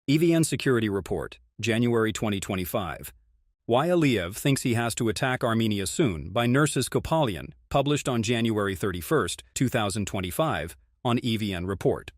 EVN Security Report, January 2025. Why Aliyev thinks he has to attack Armenia soon by Nurses Kopalian, published on January 31, 2025, on EVN Report.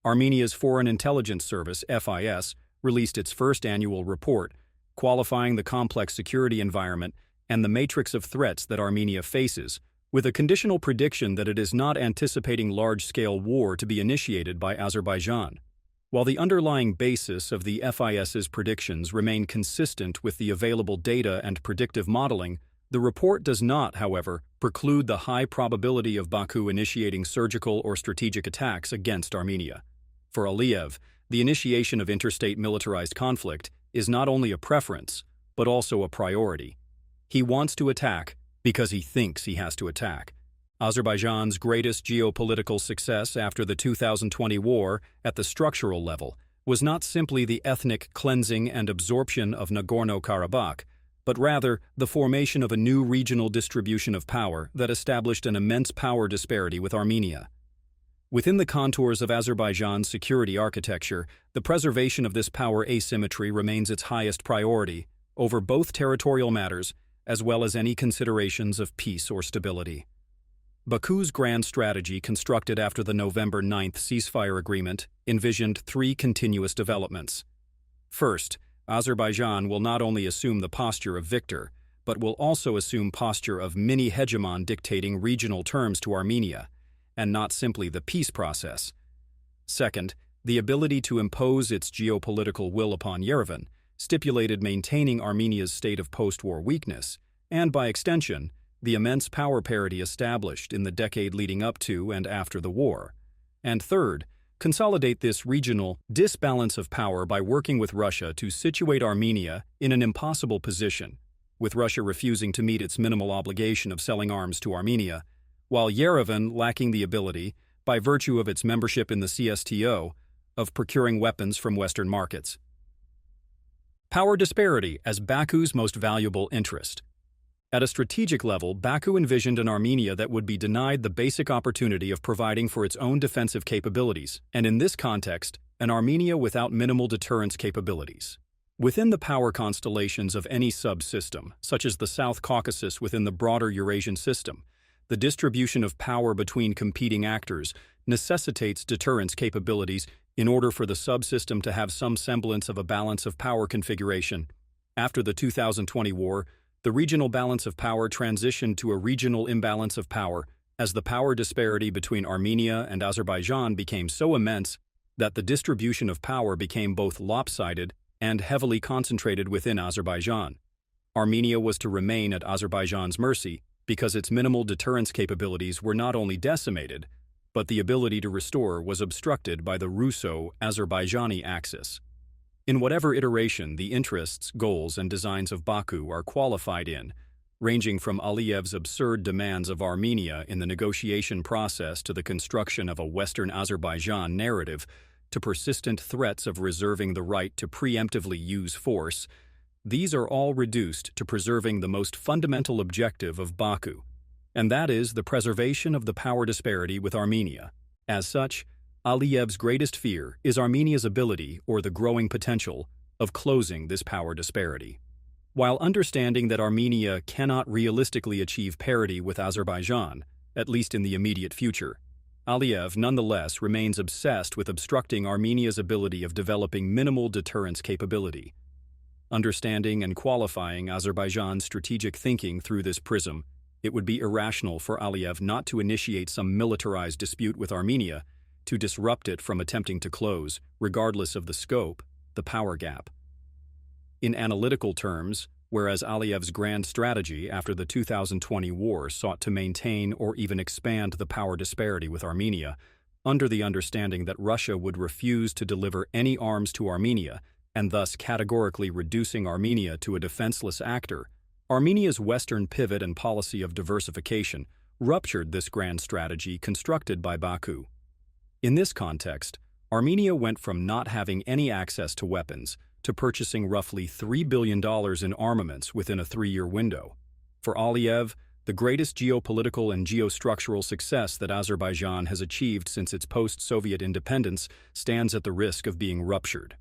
Armenia's Foreign Intelligence Service, FIS, released its first annual report, qualifying the complex security environment and the matrix of threats that Armenia faces, with a conditional prediction that it is not anticipating large-scale war to be initiated by Azerbaijan. While the underlying basis of the FIS's predictions remain consistent with the available data and predictive modeling, the report does not, however, preclude the high probability of Baku initiating surgical or strategic attacks against Armenia. For Aliyev, the initiation of interstate militarized conflict is not only a preference, but also a priority. He wants to attack because he thinks he has to attack. Azerbaijan's greatest geopolitical success after the 2020 war at the structural level was not simply the ethnic cleansing and absorption of Nagorno-Karabakh, but rather the formation of a new regional distribution of power that established an immense power disparity with Armenia. Within the contours of Azerbaijan's security architecture, the preservation of this power asymmetry remains its highest priority, over both territorial matters as well as any considerations of peace or stability. Baku's grand strategy, constructed after the November 9th ceasefire agreement, envisioned three continuous developments. First, Azerbaijan will not only assume the posture of victor, but will also assume posture of mini-hegemon dictating regional terms to Armenia, and not simply the peace process. Second, the ability to impose its geopolitical will upon Yerevan stipulated maintaining Armenia's state of post-war weakness, and by extension, the immense power parity established in the decade leading up to and after the war. And third, consolidate this regional disbalance of power by working with Russia to situate Armenia in an impossible position, with Russia refusing to meet its minimal obligation of selling arms to Armenia, while Yerevan lacking the ability, by virtue of its membership in the CSTO, of procuring weapons from Western markets. Power disparity as Baku's most valuable interest. At a strategic level, Baku envisioned an Armenia that would be denied the basic opportunity of providing for its own defensive capabilities, and in this context, an Armenia without minimal deterrence capabilities. Within the power constellations of any subsystem, such as the South Caucasus within the broader Eurasian system, the distribution of power between competing actors necessitates deterrence capabilities in order for the subsystem to have some semblance of a balance of power configuration. After the 2020 war, the regional balance of power transitioned to a regional imbalance of power as the power disparity between Armenia and Azerbaijan became so immense that the distribution of power became both lopsided and heavily concentrated within Azerbaijan. Armenia was to remain at Azerbaijan's mercy because its minimal deterrence capabilities were not only decimated, but the ability to restore was obstructed by the Russo-Azerbaijani axis. In whatever iteration the interests, goals, and designs of Baku are qualified in, ranging from Aliyev's absurd demands of Armenia in the negotiation process to the construction of a Western Azerbaijan narrative, to persistent threats of reserving the right to preemptively use force, these are all reduced to preserving the most fundamental objective of Baku, and that is the preservation of the power disparity with Armenia. As such, Aliyev's greatest fear is Armenia's ability or the growing potential of closing this power disparity. While understanding that Armenia cannot realistically achieve parity with Azerbaijan, at least in the immediate future, Aliyev nonetheless remains obsessed with obstructing Armenia's ability of developing minimal deterrence capability. Understanding and qualifying Azerbaijan's strategic thinking through this prism, it would be irrational for Aliyev not to initiate some militarized dispute with Armenia to disrupt it from attempting to close, regardless of the scope, the power gap. In analytical terms, whereas Aliyev's grand strategy after the 2020 war sought to maintain or even expand the power disparity with Armenia, under the understanding that Russia would refuse to deliver any arms to Armenia, and thus categorically reducing Armenia to a defenseless actor, Armenia's Western pivot and policy of diversification ruptured this grand strategy constructed by Baku. In this context, Armenia went from not having any access to weapons to purchasing roughly $3 billion in armaments within a 3-year window. For Aliyev, the greatest geopolitical and geostructural success that Azerbaijan has achieved since its post-Soviet independence stands at the risk of being ruptured.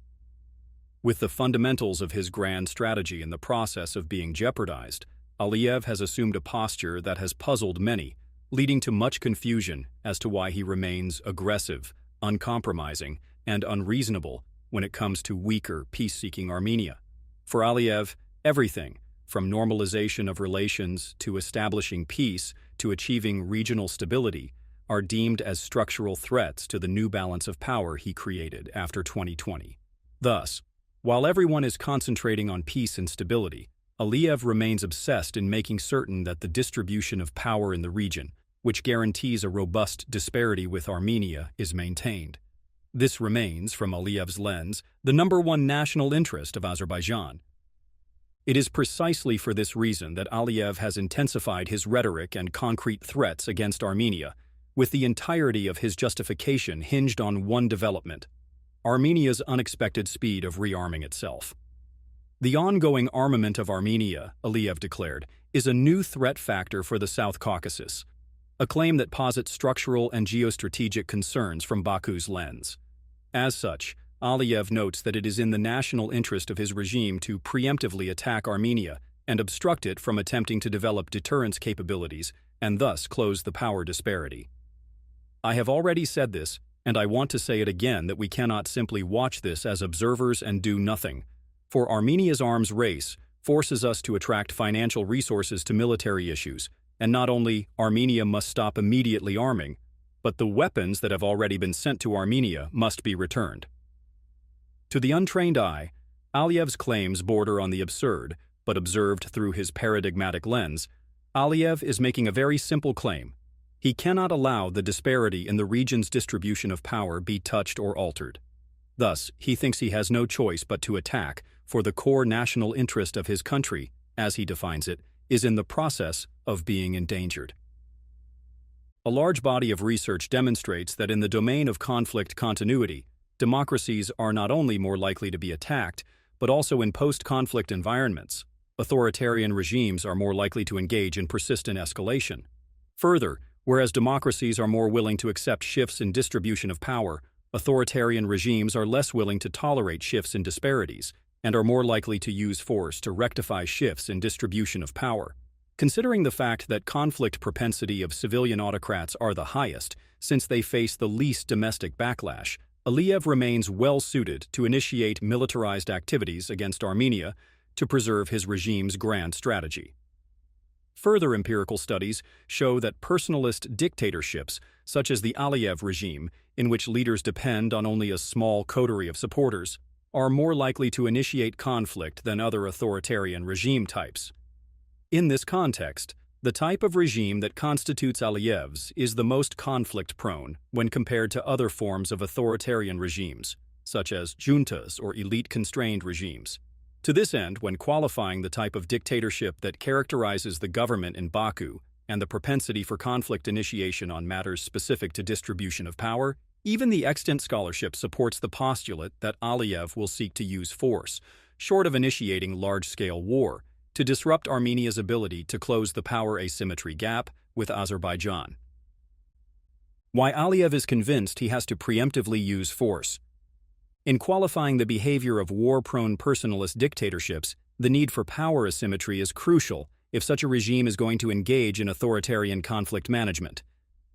With the fundamentals of his grand strategy in the process of being jeopardized, Aliyev has assumed a posture that has puzzled many, leading to much confusion as to why he remains aggressive, uncompromising, and unreasonable when it comes to weaker, peace-seeking Armenia. For Aliyev, everything, from normalization of relations to establishing peace to achieving regional stability, are deemed as structural threats to the new balance of power he created after 2020. Thus, while everyone is concentrating on peace and stability, Aliyev remains obsessed in making certain that the distribution of power in the region, which guarantees a robust disparity with Armenia, is maintained. This remains, from Aliyev's lens, the #1 national interest of Azerbaijan. It is precisely for this reason that Aliyev has intensified his rhetoric and concrete threats against Armenia, with the entirety of his justification hinged on one development: Armenia's unexpected speed of rearming itself. The ongoing armament of Armenia, Aliyev declared, is a new threat factor for the South Caucasus, a claim that posits structural and geostrategic concerns from Baku's lens. As such, Aliyev notes that it is in the national interest of his regime to preemptively attack Armenia and obstruct it from attempting to develop deterrence capabilities and thus close the power disparity. I have already said this, and I want to say it again, that we cannot simply watch this as observers and do nothing. For Armenia's arms race forces us to attract financial resources to military issues, and not only Armenia must stop immediately arming, but the weapons that have already been sent to Armenia must be returned. To the untrained eye, Aliyev's claims border on the absurd, but observed through his paradigmatic lens, Aliyev is making a very simple claim. He cannot allow the disparity in the region's distribution of power be touched or altered. Thus, he thinks he has no choice but to attack, for the core national interest of his country, as he defines it, is in the process of being endangered. A large body of research demonstrates that in the domain of conflict continuity, democracies are not only more likely to be attacked, but also in post-conflict environments, authoritarian regimes are more likely to engage in persistent escalation. Further, whereas democracies are more willing to accept shifts in distribution of power, authoritarian regimes are less willing to tolerate shifts in disparities and are more likely to use force to rectify shifts in distribution of power. Considering the fact that conflict propensity of civilian autocrats are the highest, since they face the least domestic backlash, Aliyev remains well-suited to initiate militarized activities against Armenia to preserve his regime's grand strategy. Further empirical studies show that personalist dictatorships, such as the Aliyev regime, in which leaders depend on only a small coterie of supporters, are more likely to initiate conflict than other authoritarian regime types. In this context, the type of regime that constitutes Aliyev's is the most conflict-prone when compared to other forms of authoritarian regimes, such as juntas or elite-constrained regimes. To this end, when qualifying the type of dictatorship that characterizes the government in Baku and the propensity for conflict initiation on matters specific to distribution of power, even the extant scholarship supports the postulate that Aliyev will seek to use force, short of initiating large-scale war, to disrupt Armenia's ability to close the power asymmetry gap with Azerbaijan. Why Aliyev is convinced he has to preemptively use force. In qualifying the behavior of war-prone personalist dictatorships, the need for power asymmetry is crucial if such a regime is going to engage in authoritarian conflict management.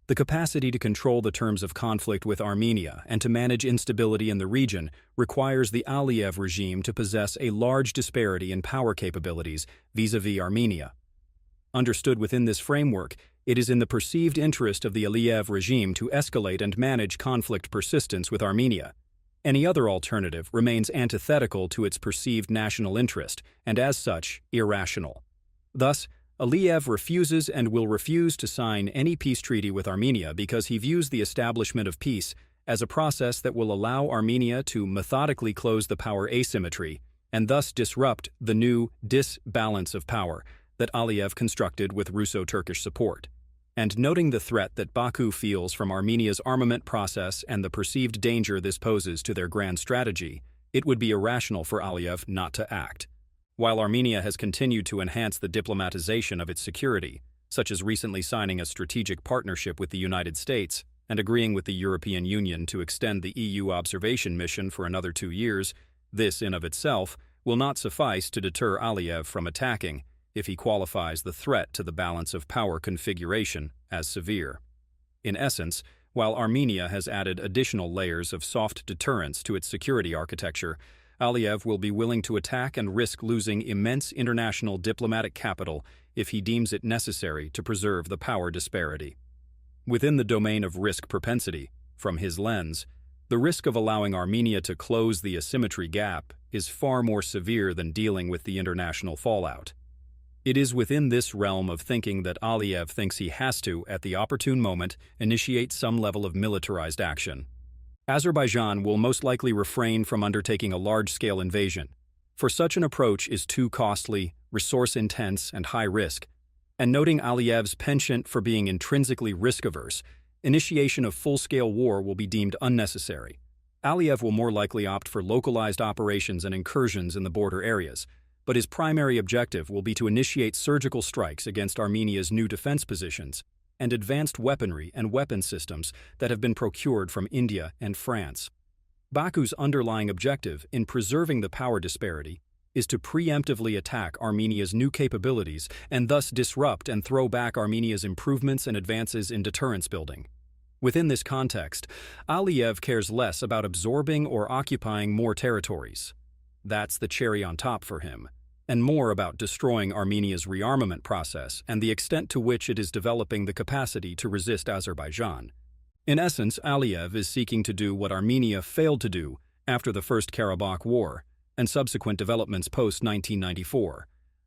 The capacity to control the terms of conflict with Armenia and to manage instability in the region requires the Aliyev regime to possess a large disparity in power capabilities vis-à-vis Armenia. Understood within this framework, it is in the perceived interest of the Aliyev regime to escalate and manage conflict persistence with Armenia. Any other alternative remains antithetical to its perceived national interest and, as such, irrational. Thus, Aliyev refuses and will refuse to sign any peace treaty with Armenia because he views the establishment of peace as a process that will allow Armenia to methodically close the power asymmetry and thus disrupt the new disbalance of power that Aliyev constructed with Russo-Turkish support. And noting the threat that Baku feels from Armenia's armament process and the perceived danger this poses to their grand strategy, it would be irrational for Aliyev not to act. While Armenia has continued to enhance the diplomatization of its security, such as recently signing a strategic partnership with the United States and agreeing with the European Union to extend the EU observation mission for another 2 years. This, in of itself, will not suffice to deter Aliyev from attacking if he qualifies the threat to the balance of power configuration as severe. In essence, while Armenia has added additional layers of soft deterrence to its security architecture, Aliyev will be willing to attack and risk losing immense international diplomatic capital if he deems it necessary to preserve the power disparity. Within the domain of risk propensity, from his lens, the risk of allowing Armenia to close the asymmetry gap is far more severe than dealing with the international fallout. It is within this realm of thinking that Aliyev thinks he has to, at the opportune moment, initiate some level of militarized action. Azerbaijan will most likely refrain from undertaking a large-scale invasion, for such an approach is too costly, resource-intense, and high-risk. And noting Aliyev's penchant for being intrinsically risk-averse, initiation of full-scale war will be deemed unnecessary. Aliyev will more likely opt for localized operations and incursions in the border areas, but his primary objective will be to initiate surgical strikes against Armenia's new defense positions and advanced weaponry and weapon systems that have been procured from India and France. Baku's underlying objective in preserving the power disparity is to preemptively attack Armenia's new capabilities and thus disrupt and throw back Armenia's improvements and advances in deterrence building. Within this context, Aliyev cares less about absorbing or occupying more territories. That's the cherry on top for him, and more about destroying Armenia's rearmament process and the extent to which it is developing the capacity to resist Azerbaijan. In essence, Aliyev is seeking to do what Armenia failed to do after the First Karabakh War and subsequent developments post-1994,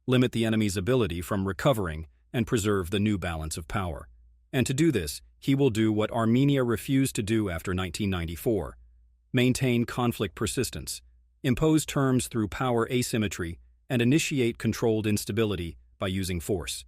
limit the enemy's ability from recovering and preserve the new balance of power. And to do this, he will do what Armenia refused to do after 1994, maintain conflict persistence, impose terms through power asymmetry, and initiate controlled instability by using force.